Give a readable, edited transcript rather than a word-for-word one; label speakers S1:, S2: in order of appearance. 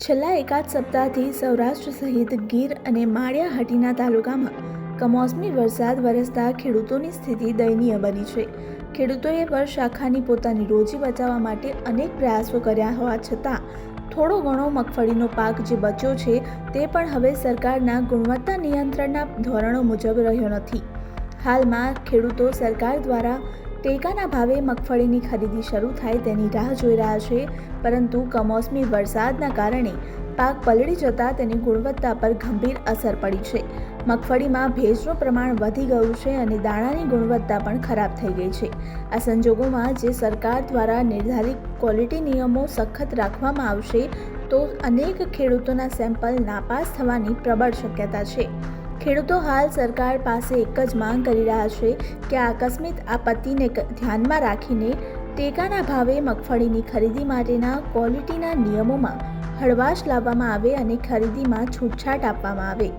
S1: છેલ્લા એકાદ સપ્તાહથી સૌરાષ્ટ્ર સહિત ગીર અને માળિયાહાટીના તાલુકામાં કમોસમી વરસાદ વરસતા ખેડૂતોની સ્થિતિ દયનીય બની છે. ખેડૂતોએ વર્ષ આખાની પોતાની રોજી બચાવવા માટે અનેક પ્રયાસો કર્યા હોવા છતાં થોડો ઘણો મગફળીનો પાક જે બચ્યો છે તે પણ હવે સરકારના ગુણવત્તા નિયંત્રણના ધોરણો મુજબ રહ્યો નથી. હાલમાં ખેડૂતો સરકાર દ્વારા ટેકાના ભાવે મગફળીની ખરીદી શરૂ થાય તેની રાહ જોઈ રહ્યા છે, પરંતુ કમોસમી વરસાદના કારણે પાક પલળી જતાં તેની ગુણવત્તા પર ગંભીર અસર પડી છે. મગફળીમાં ભેજનું પ્રમાણ વધી ગયું છે અને દાણાની ગુણવત્તા પણ ખરાબ થઈ ગઈ છે. આ સંજોગોમાં જે સરકાર દ્વારા નિર્ધારિત ક્વોલિટી નિયમો સખત રાખવામાં આવશે તો અનેક ખેડૂતોના સેમ્પલ નાપાસ થવાની પ્રબળ શક્યતા છે. ખેડૂતો હાલ સરકાર પાસે એક જ માંગ કરી રહ્યા છે કે આકસ્મિક આપત્તિને ધ્યાનમાં રાખીને ટેકાના ભાવે મગફળીની ખરીદી માટેના ક્વોલિટીના નિયમોમાં હળવાશ લાવવામાં આવે અને ખરીદીમાં છૂટછાટ આપવામાં આવે.